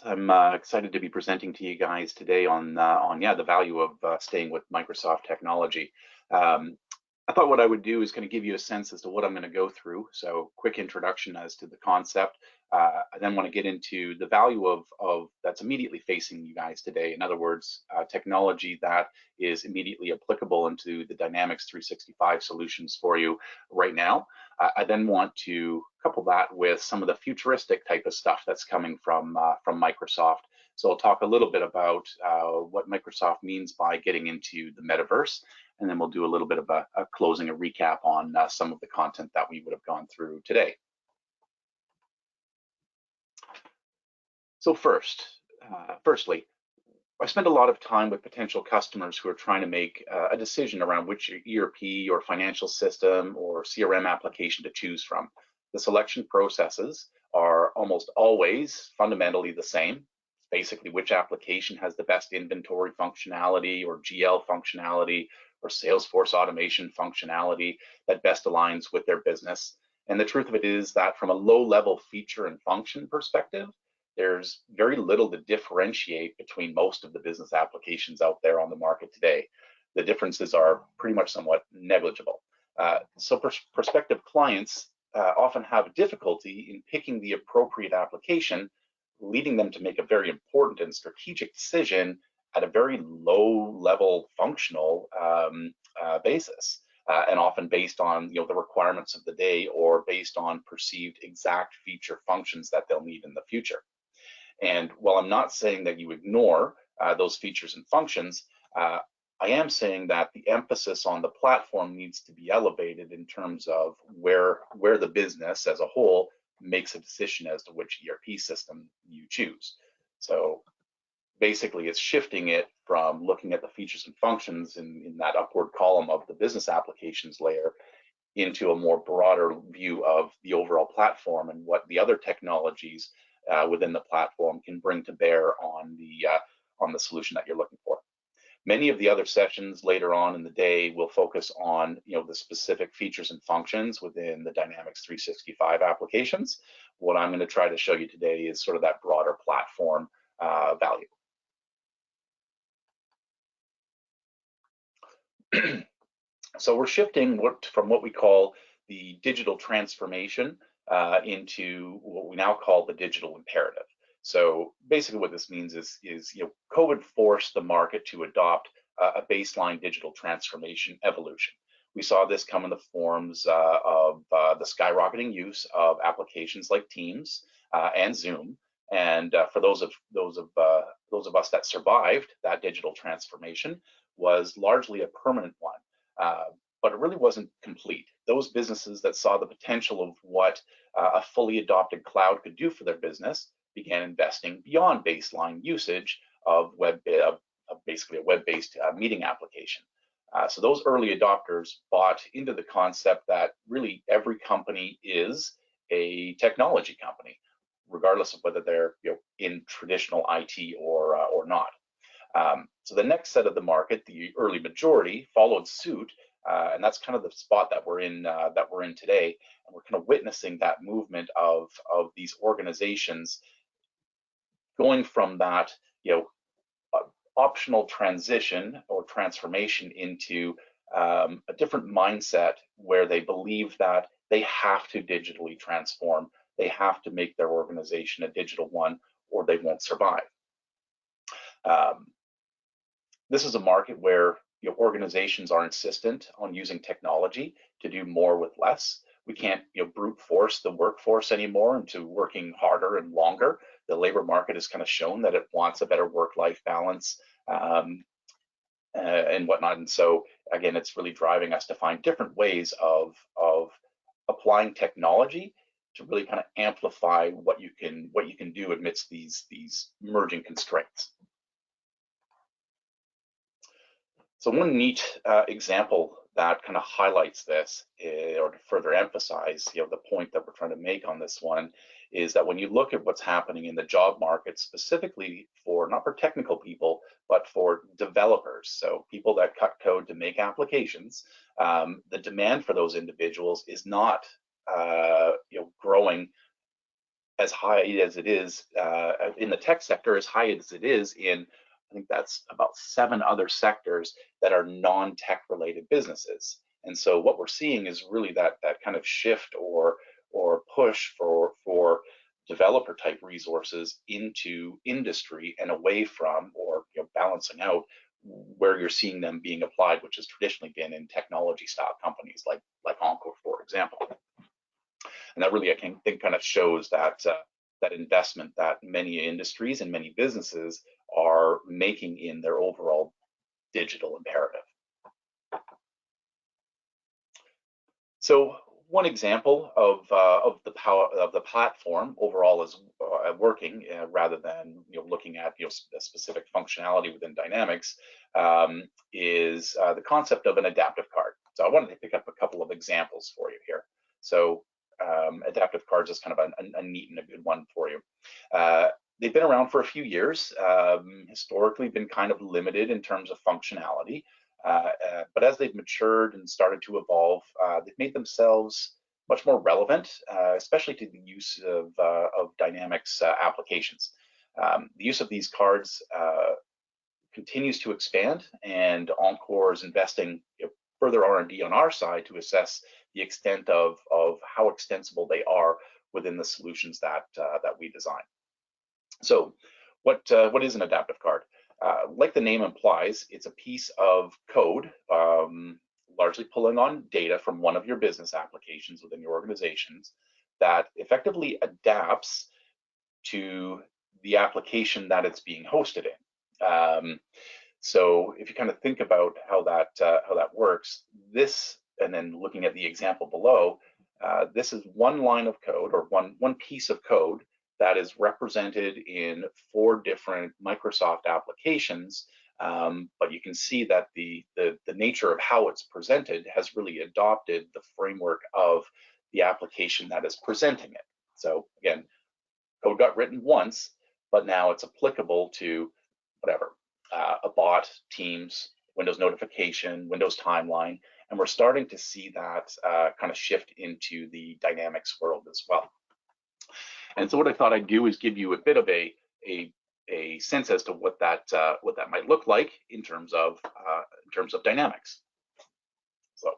I'm excited to be presenting to you guys today on the value of staying with Microsoft technology. Um, I thought what I would do is kind of give you a sense as to what I'm going to go through. So, quick introduction as to the concept. I then want to get into the value of that's immediately facing you guys today. In other words, technology that is immediately applicable into the Dynamics 365 solutions for you right now. I then want to couple that with some of the futuristic type of stuff that's coming from Microsoft. So I'll talk a little bit about what Microsoft means by getting into the metaverse, and then we'll do a little bit of a closing, a recap on some of the content that we would have gone through today. So firstly, I spend a lot of time with potential customers who are trying to make a decision around which ERP or financial system or CRM application to choose from. The selection processes are almost always fundamentally the same. Basically, which application has the best inventory functionality or GL functionality or Salesforce automation functionality that best aligns with their business. And the truth of it is that from a low-level feature and function perspective, there's very little to differentiate between most of the business applications out there on the market today. The differences are pretty much somewhat negligible. So prospective clients often have difficulty in picking the appropriate application, leading them to make a very important and strategic decision at a very low level functional basis. And often based on the requirements of the day or based on perceived exact feature functions that they'll need in the future. And while I'm not saying that you ignore those features and functions, I am saying that the emphasis on the platform needs to be elevated in terms of where the business as a whole makes a decision as to which ERP system you choose. So basically, it's shifting it from looking at the features and functions in that upward column of the business applications layer into a more broader view of the overall platform and what the other technologies within the platform can bring to bear on the solution that you're looking for. Many of the other sessions later on in the day will focus on the specific features and functions within the Dynamics 365 applications. What I'm going to try to show you today is sort of that broader platform value. So we're shifting from what we call the digital transformation into what we now call the digital imperative. So basically what this means is COVID forced the market to adopt a baseline digital transformation evolution. We saw this come in the forms of the skyrocketing use of applications like Teams and Zoom. And for those of us that survived that digital transformation, was largely a permanent one. But it really wasn't complete. Those businesses that saw the potential of what a fully adopted cloud could do for their business began investing beyond baseline usage of basically a web-based meeting application. So those early adopters bought into the concept that really every company is a technology company, regardless of whether they're in traditional IT or not. So the next set of the market, the early majority, followed suit, and that's kind of the spot that we're in today. And we're kind of witnessing that movement of these organizations going from that optional transition or transformation into a different mindset where they believe that they have to digitally transform. They have to make their organization a digital one, or they won't survive. This is a market where organizations are insistent on using technology to do more with less. We can't brute force the workforce anymore into working harder and longer. The labor market has kind of shown that it wants a better work-life balance and whatnot. And so again, it's really driving us to find different ways of applying technology to really kind of amplify what you can do amidst these emerging constraints. So one neat example that kind of highlights this, or to further emphasize, the point that we're trying to make on this one, is that when you look at what's happening in the job market, specifically not for technical people, but for developers, so people that cut code to make applications, the demand for those individuals is not growing as high as it is in the tech sector, as high as it is in, I think that's about 7 other sectors that are non-tech related businesses. And so what we're seeing is really that kind of shift or push for developer type resources into industry and away from, or balancing out where you're seeing them being applied, which has traditionally been in technology style companies like Encore, for example. And that really, I think, kind of shows that that investment that many industries and many businesses are making in their overall digital imperative. So one example of the power of the platform overall is working, rather than looking at a specific functionality within Dynamics, is the concept of an adaptive card. So I wanted to pick up a couple of examples for you here. So adaptive cards is kind of a neat and a good one for you. They've been around for a few years, historically been kind of limited in terms of functionality, but as they've matured and started to evolve, they've made themselves much more relevant, especially to the use of Dynamics applications. The use of these cards continues to expand, and Encore is investing further R&D on our side to assess the extent of how extensible they are within the solutions that we design. So what is an adaptive card? Like the name implies, it's a piece of code, largely pulling on data from one of your business applications within your organizations, that effectively adapts to the application that it's being hosted in. So if you kind of think about how that works, this, and then looking at the example below, this is one line of code, or one piece of code that is represented in 4 different Microsoft applications, but you can see that the nature of how it's presented has really adopted the framework of the application that is presenting it. So again, code got written once, but now it's applicable to whatever, a bot, Teams, Windows notification, Windows timeline, and we're starting to see that kind of shift into the Dynamics world as well. And so what I thought I'd do is give you a bit of a sense as to what that might look like in terms of Dynamics. So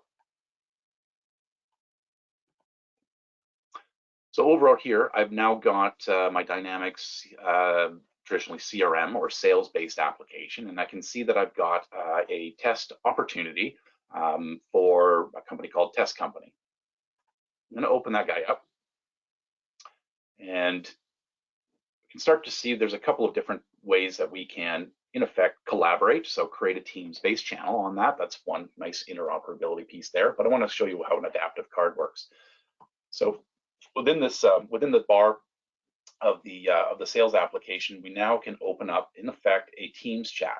overall here, I've now got my Dynamics traditionally CRM or sales-based application, and I can see that I've got a test opportunity for a company called Test Company. I'm going to open that guy up, and you can start to see there's a couple of different ways that we can, in effect, collaborate. So create a Teams-based channel on that. That's one nice interoperability piece there. But I want to show you how an adaptive card works. So within this, within the bar of the sales application, we now can open up, in effect, a Teams chat.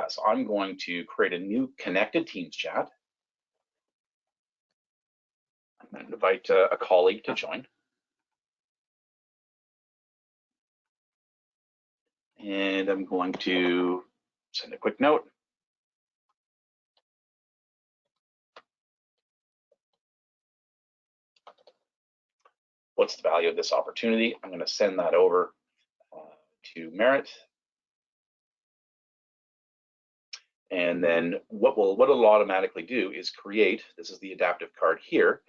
So I'm going to create a new connected Teams chat. I'm going to invite a colleague to join. And I'm going to send a quick note. What's the value of this opportunity? I'm going to send that over to Merritt. And then what it'll automatically do is create, this is the adaptive card here,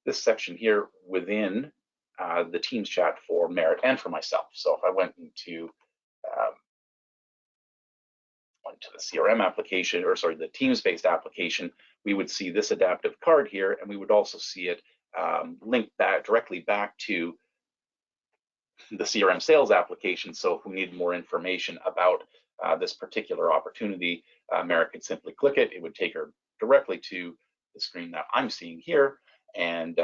this section here within the Teams chat for Merritt and for myself. So if I went into the CRM application, or sorry, the Teams-based application, we would see this adaptive card here, and we would also see it linked directly back to the CRM sales application. So if we need more information about this particular opportunity, Merritt could simply click it. It would take her directly to the screen that I'm seeing here, and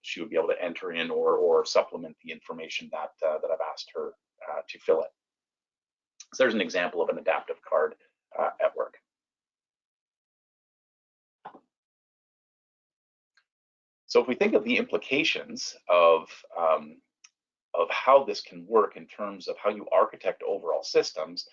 she would be able to enter in or supplement the information that I've asked her to fill in. So there's an example of an adaptive card at work. So if we think of the implications of how this can work in terms of how you architect overall systems,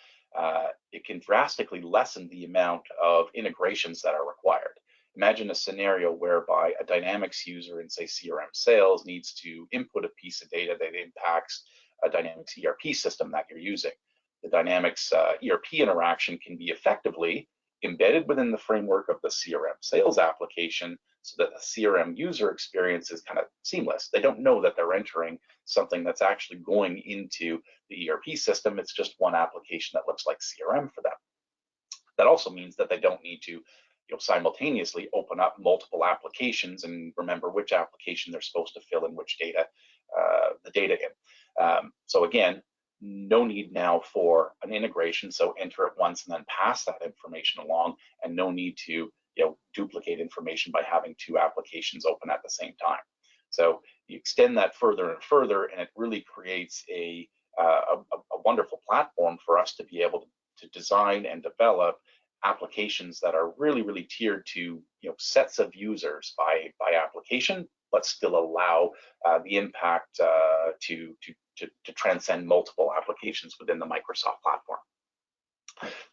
it can drastically lessen the amount of integrations that are required. Imagine a scenario whereby a Dynamics user in, say, CRM sales needs to input a piece of data that impacts a Dynamics ERP system that you're using. The Dynamics ERP interaction can be effectively embedded within the framework of the CRM sales application so that the CRM user experience is kind of seamless. They don't know that they're entering something that's actually going into the ERP system. It's just one application that looks like CRM for them. That also means that they don't need to simultaneously open up multiple applications and remember which application they're supposed to fill in which data, the data in. So again, no need now for an integration. So enter it once and then pass that information along, and no need to duplicate information by having two applications open at the same time. So you extend that further and further, and it really creates a wonderful platform for us to be able to design and develop applications that are really tiered to sets of users by application, but still allow the impact to transcend multiple applications within the Microsoft platform.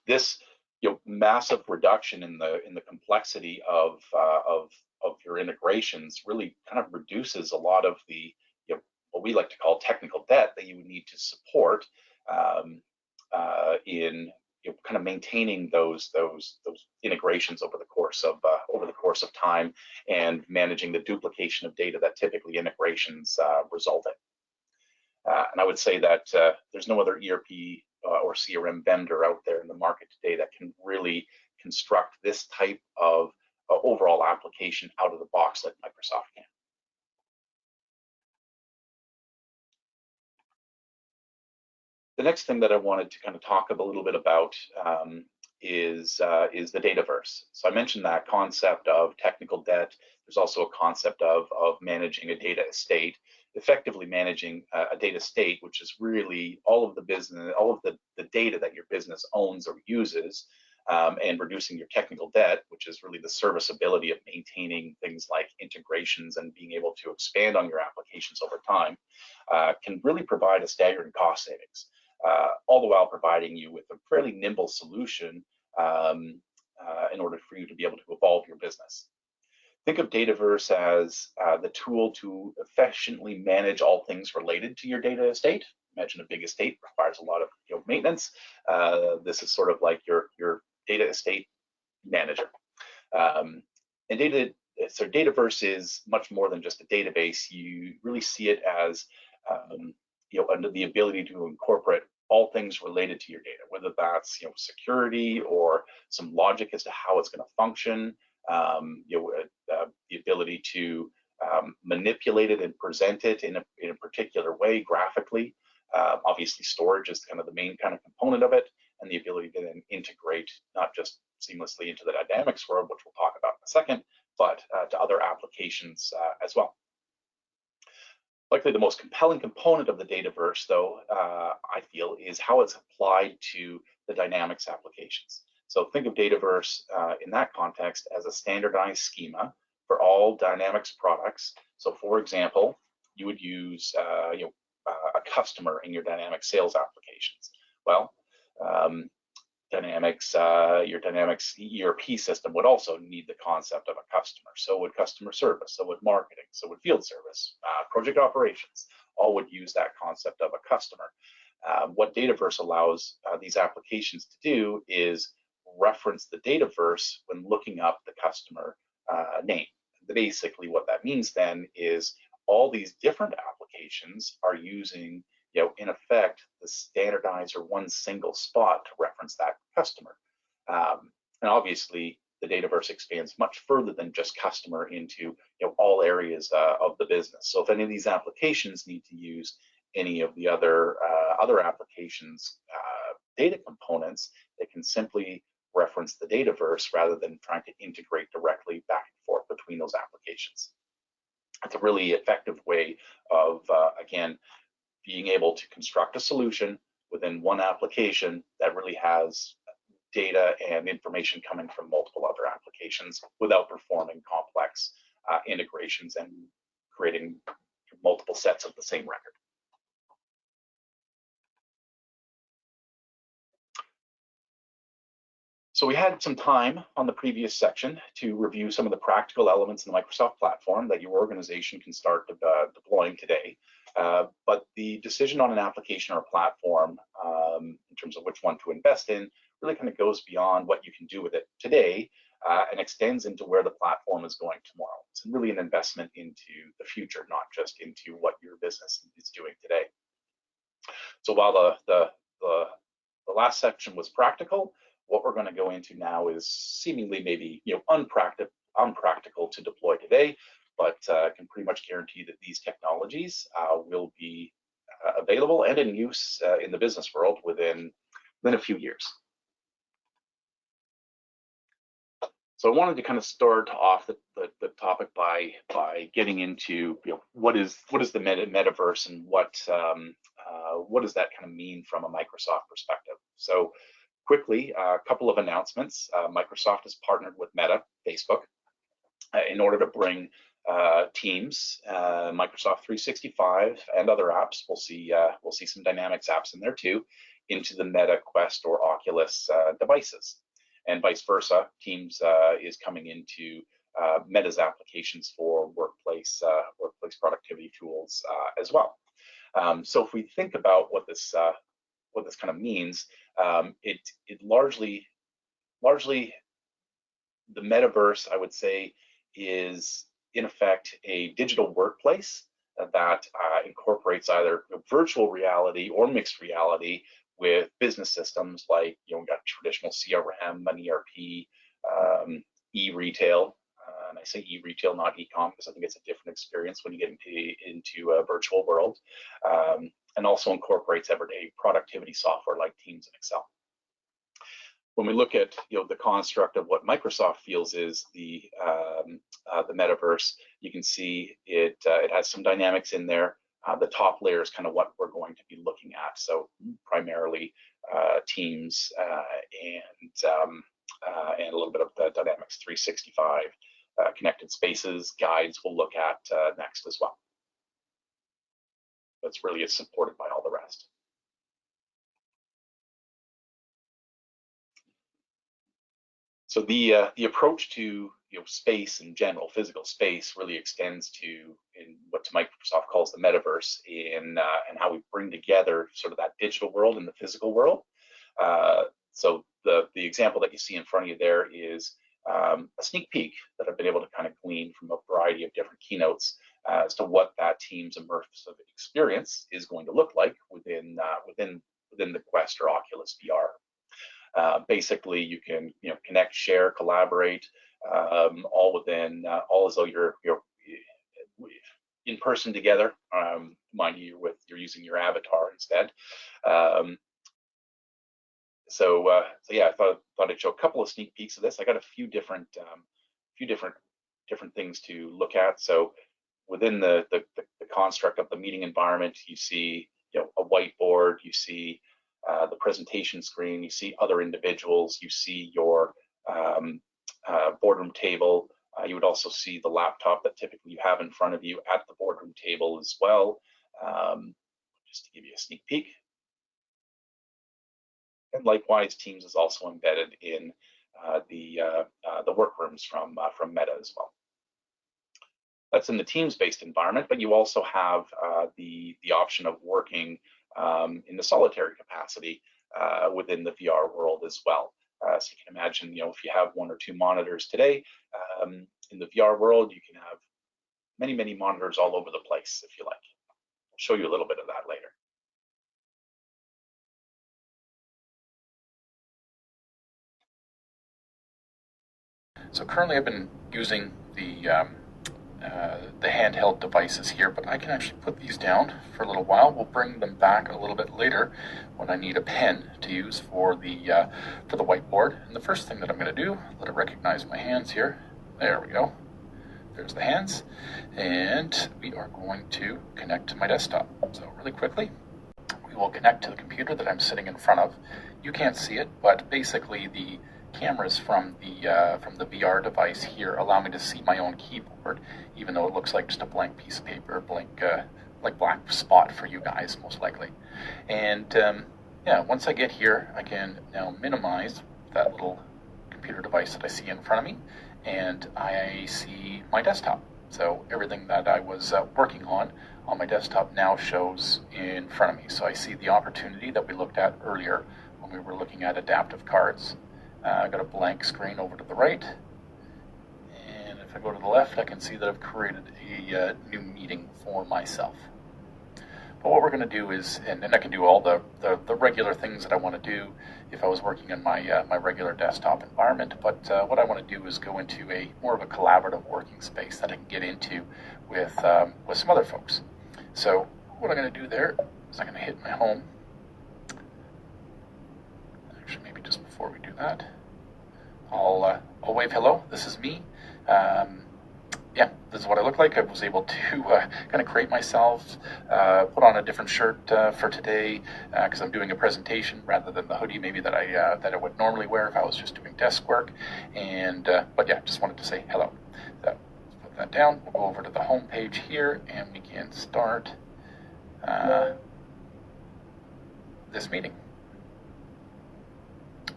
This massive reduction in the complexity of your integrations really kind of reduces a lot of the what we like to call technical debt that you would need to support in kind of maintaining those integrations over the course of time, and managing the duplication of data that typically integrations result in. And I would say that there's no other ERP or CRM vendor out there in the market today that can really construct this type of overall application out of the box like Microsoft can. The next thing that I wanted to kind of talk a little bit about is the Dataverse. So I mentioned that concept of technical debt. There's also a concept of managing a data estate, effectively managing a data estate, which is really all of the business, all of the data that your business owns or uses, and reducing your technical debt, which is really the serviceability of maintaining things like integrations and being able to expand on your applications over time, can really provide a staggering cost savings. All the while providing you with a fairly nimble solution in order for you to be able to evolve your business. Think of Dataverse as the tool to efficiently manage all things related to your data estate. Imagine a big estate requires a lot of maintenance. This is sort of like your data estate manager. And Dataverse is much more than just a database. You really see it as under the ability to incorporate all things related to your data, whether that's security or some logic as to how it's going to function, the ability to manipulate it and present it in a particular way graphically. Obviously, storage is kind of the main kind of component of it, and the ability to then integrate not just seamlessly into the Dynamics world, which we'll talk about in a second, but to other applications as well. Likely the most compelling component of the Dataverse, though, I feel, is how it's applied to the Dynamics applications. So think of Dataverse in that context as a standardized schema for all Dynamics products. So for example, you would use a customer in your Dynamics sales applications. Well, your Dynamics ERP system would also need the concept of a customer. So would customer service, so would marketing, so would field service, project operations, all would use that concept of a customer. What Dataverse allows these applications to do is reference the Dataverse when looking up the customer name. Basically what that means then is all these different applications are using in effect, the standardizer one single spot to reference that customer. And obviously, the Dataverse expands much further than just customer into all areas of the business. So if any of these applications need to use any of the other applications data components, they can simply reference the Dataverse rather than trying to integrate directly back and forth between those applications. It's a really effective way of, again, being able to construct a solution within one application that really has data and information coming from multiple other applications without performing complex integrations and creating multiple sets of the same record. So we had some time on the previous section to review some of the practical elements in the Microsoft platform that your organization can start deploying today. But the decision on an application or a platform in terms of which one to invest in really kind of goes beyond what you can do with it today and extends into where the platform is going tomorrow. It's really an investment into the future, not just into what your business is doing today. So while the last section was practical, what we're going to go into now is seemingly maybe unpractical to deploy today, but can pretty much guarantee that these technologies will be available and in use in the business world within a few years. So I wanted to kind of start off the topic by getting into what is the metaverse and what does that kind of mean from a Microsoft perspective. So quickly, a couple of announcements. Microsoft has partnered with Meta, Facebook, in order to bring Teams, Microsoft 365, and other apps. We'll see some Dynamics apps in there too, into the Meta Quest or Oculus devices, and vice versa. Teams is coming into Meta's applications for workplace productivity tools as well. So if we think about what this kind of means, it largely the metaverse, I would say, is in effect a digital workplace that incorporates either virtual reality or mixed reality with business systems like we've got traditional CRM, an ERP, e-retail. And I say e-retail, not e-com, because I think it's a different experience when you get into a virtual world, and also incorporates everyday productivity software like Teams and Excel. When we look at the construct of what Microsoft feels is the metaverse, you can see it has some dynamics in there. The top layer is kind of what we're going to be looking at. So primarily Teams and a little bit of the Dynamics 365. Connected spaces, guides we'll look at next as well. That's really is supported by all the rest. So the approach to space in general, physical space, really extends to in what Microsoft calls the metaverse and how we bring together sort of that digital world and the physical world. So the example that you see in front of you there is a sneak peek that I've been able to kind of glean from a variety of different keynotes as to what that Teams immersive experience is going to look like within the Quest or Oculus VR. Basically, you can connect, share, collaborate, all as though you're in person together. Mind you, you're using your avatar instead. So yeah, I thought I'd show a couple of sneak peeks of this. I got a few different things to look at. So within the construct of the meeting environment, you see a whiteboard, you see the presentation screen, you see other individuals, you see your boardroom table. You would also see the laptop that typically you have in front of you at the boardroom table as well. Just to give you a sneak peek. And likewise, Teams is also embedded in the workrooms from Meta as well. That's in the Teams-based environment, but you also have the option of working in the solitary capacity within the VR world as well. So you can imagine, if you have one or two monitors today, in the VR world, you can have many, many monitors all over the place, if you like. I'll show you a little bit of that later. So currently I've been using the handheld devices here, but I can actually put these down for a little while. We'll bring them back a little bit later when I need a pen to use for the whiteboard. And the first thing that I'm going to do, let it recognize my hands here. There we go. There's the hands. And we are going to connect to my desktop. So really quickly, we will connect to the computer that I'm sitting in front of. You can't see it, but basically the cameras from the VR device here allow me to see my own keyboard, even though it looks like just a blank piece of paper, like black spot for you guys most likely. And yeah, once I get here, I can now minimize that little computer device that I see in front of me, and I see my desktop. So everything that I was working on my desktop now shows in front of me. So I see the opportunity that we looked at earlier when we were looking at adaptive cards. I've got a blank screen over to the right. And if I go to the left, I can see that I've created a new meeting for myself. But what we're going to do is, and I can do all the regular things that I want to do if I was working in my my regular desktop environment. But what I want to do is go into a more of a collaborative working space that I can get into with some other folks. So what I'm going to do there is I'm going to hit my home. Actually, maybe just before we do that, I'll wave hello. This is me. Yeah, this is what I look like. I was able to kind of create myself, put on a different shirt for today because I'm doing a presentation rather than the hoodie maybe that I would normally wear if I was just doing desk work. And but yeah, just wanted to say hello. So let's put that down. We'll go over to the home page here, and we can start this meeting.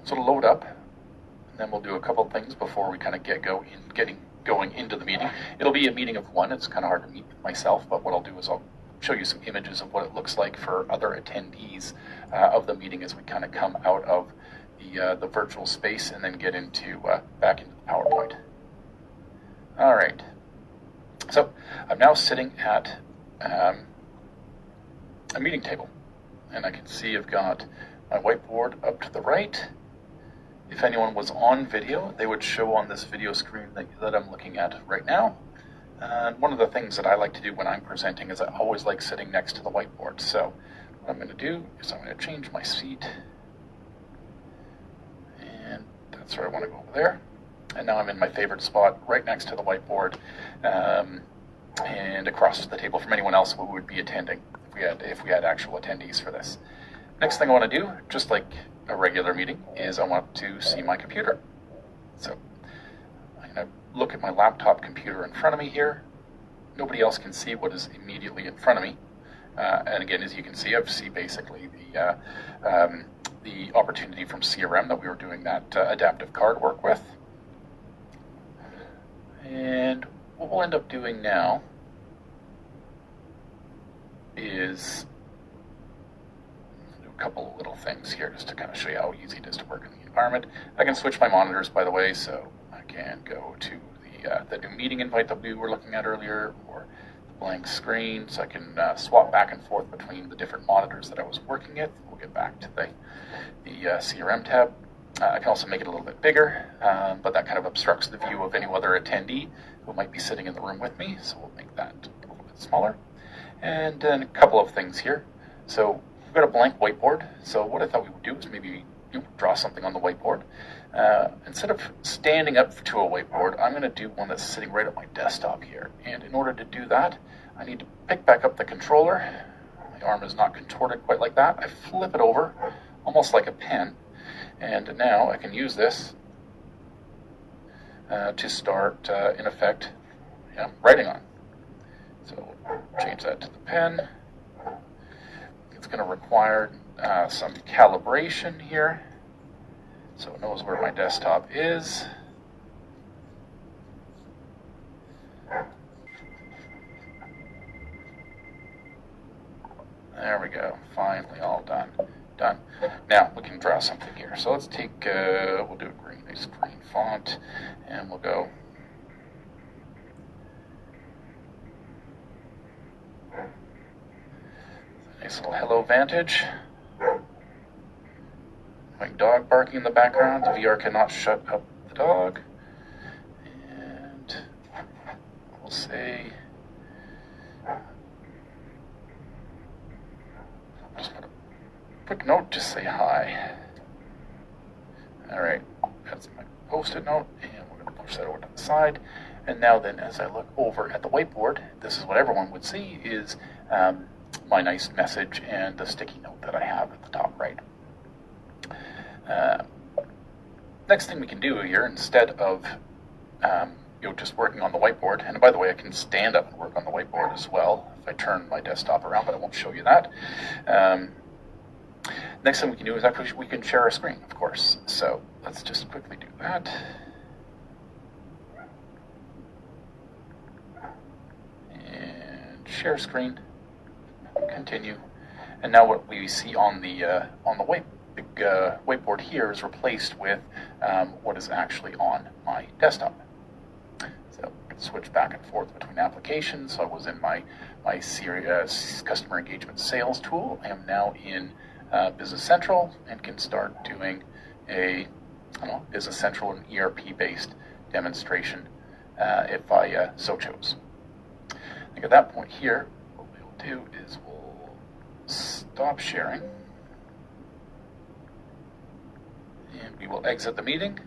So it'll load up, and then we'll do a couple things before we kind of getting going into the meeting. It'll be a meeting of one. It's kind of hard to meet with myself, but what I'll do is I'll show you some images of what it looks like for other attendees of the meeting as we kind of come out of the virtual space and then get into back into the PowerPoint. All right. So I'm now sitting at a meeting table, and I can see I've got my whiteboard up to the right. If anyone was on video, they would show on this video screen that I'm looking at right now. And one of the things that I like to do when I'm presenting is I always like sitting next to the whiteboard. So what I'm going to do is I'm going to change my seat. And that's where I want to go over there. And now I'm in my favorite spot right next to the whiteboard and across the table from anyone else who would be attending if we had actual attendees for this. Next thing I want to do, just like a regular meeting, is I want to see my computer. So I'm going to look at my laptop computer in front of me here. Nobody else can see what is immediately in front of me. And again, as you can see, I see basically the opportunity from CRM that we were doing that adaptive card work with. And what we'll end up doing now is a couple of little things here just to kind of show you how easy it is to work in the environment. I can switch my monitors, by the way, so I can go to the new meeting invite that we were looking at earlier, or the blank screen, so I can swap back and forth between the different monitors that I was working with. We'll get back to the CRM tab. I can also make it a little bit bigger, but that kind of obstructs the view of any other attendee who might be sitting in the room with me, so we'll make that a little bit smaller. And then a couple of things here. So we've got a blank whiteboard, so what I thought we would do is maybe draw something on the whiteboard. Instead of standing up to a whiteboard, I'm going to do one that's sitting right at my desktop here. And in order to do that, I need to pick back up the controller. My arm is not contorted quite like that. I flip it over, almost like a pen. And now I can use this to start, in effect, writing on. So change that to the pen. It's going to require some calibration here, so it knows where my desktop is. There we go. Finally, all done. Done. Now we can draw something here. So let's take. We'll do a nice green font, and we'll go. Nice little hello Vantage. My dog barking in the background. The VR cannot shut up the dog. And we'll say, just put a quick note, just say hi. All right, that's my post-it note, and we're going to push that over to the side. And now then, as I look over at the whiteboard, this is what everyone would see is my nice message and the sticky note that I have at the top right. Next thing we can do here, instead of just working on the whiteboard, and by the way, I can stand up and work on the whiteboard as well if I turn my desktop around, but I won't show you that. Next thing we can do is actually we can share our screen, of course. So let's just quickly do that. And share screen, continue. And now what we see on the big whiteboard here is replaced with what is actually on my desktop. So I can switch back and forth between applications. So I was in my customer engagement sales tool. I am now in Business Central and can start doing a Business Central and ERP-based demonstration if I so chose. I think at that point here, what we'll do is we'll stop sharing and we will exit the meeting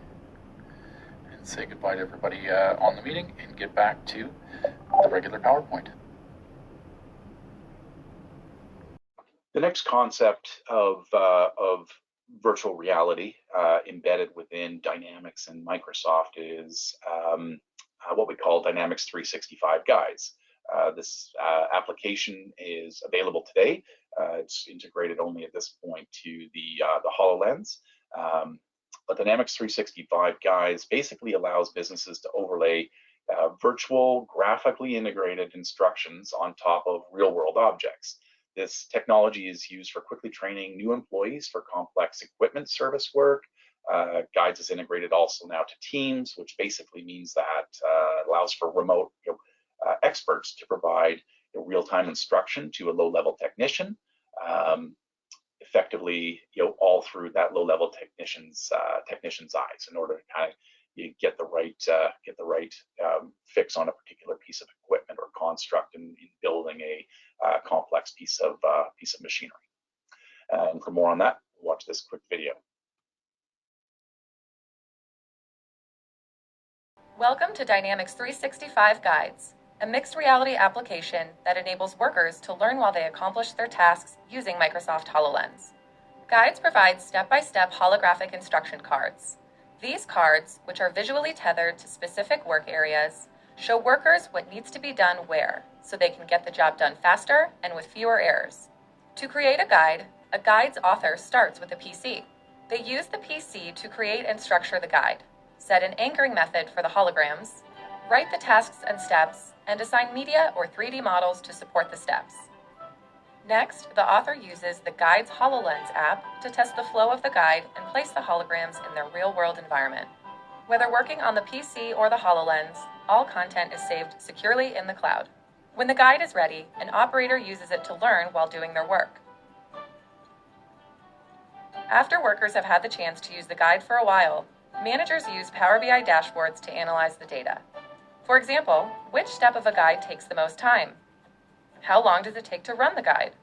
and say goodbye to everybody on the meeting and get back to the regular PowerPoint. The next concept of virtual reality embedded within Dynamics and Microsoft is what we call Dynamics 365 guides. This application is available today. It's integrated only at this point to the HoloLens. But Dynamics 365 guides basically allows businesses to overlay virtual, graphically integrated instructions on top of real-world objects. This technology is used for quickly training new employees for complex equipment service work. Guides is integrated also now to Teams, which basically means that allows for remote experts to provide real-time instruction to a low-level technician, effectively, all through that low-level technician's eyes in order to kind of get the right fix on a particular piece of equipment or construct in building a complex piece of machinery. And for more on that, watch this quick video. Welcome to Dynamics 365 Guides, a mixed reality application that enables workers to learn while they accomplish their tasks using Microsoft HoloLens. Guides provide step-by-step holographic instruction cards. These cards, which are visually tethered to specific work areas, show workers what needs to be done where, so they can get the job done faster and with fewer errors. To create a guide's author starts with a PC. They use the PC to create and structure the guide, set an anchoring method for the holograms, write the tasks and steps, and assign media or 3D models to support the steps. Next, the author uses the Guide's HoloLens app to test the flow of the guide and place the holograms in their real-world environment. Whether working on the PC or the HoloLens, all content is saved securely in the cloud. When the guide is ready, an operator uses it to learn while doing their work. After workers have had the chance to use the guide for a while, managers use Power BI dashboards to analyze the data. For example, which step of a guide takes the most time? How long does it take to run the guide?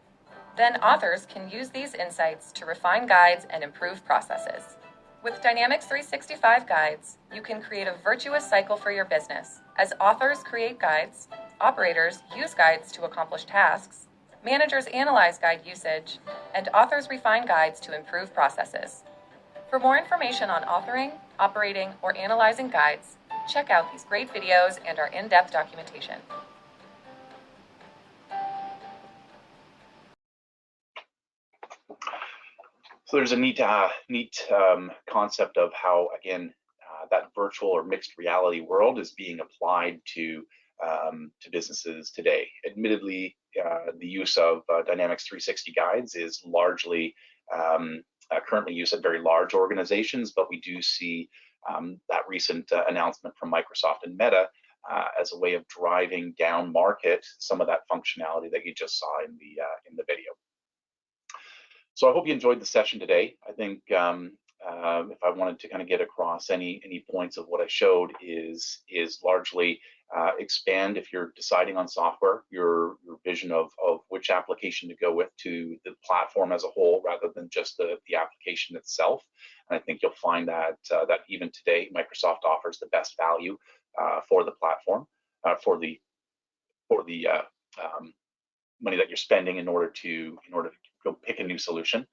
Then authors can use these insights to refine guides and improve processes. With Dynamics 365 Guides, you can create a virtuous cycle for your business. As authors create guides, operators use guides to accomplish tasks, managers analyze guide usage, and authors refine guides to improve processes. For more information on authoring, operating, or analyzing guides, check out these great videos and our in-depth documentation. So there's a neat concept of how, again, that virtual or mixed reality world is being applied to businesses today. Admittedly, the use of Dynamics 360 guides is largely currently used at very large organizations, but we do see that recent announcement from Microsoft and Meta as a way of driving down market some of that functionality that you just saw in the video. So I hope you enjoyed the session today. I think if I wanted to kind of get across any points of what I showed is largely expand, if you're deciding on software, your vision of which application to go with to the platform as a whole rather than just the application itself. And I think you'll find that that even today Microsoft offers the best value for the platform, for the money that you're spending in order to go pick a new solution.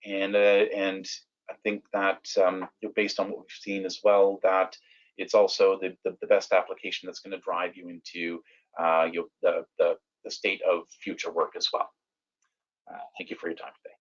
And I think that based on what we've seen as well, that it's also the best application that's going to drive you into the state of future work as well. Thank you for your time today.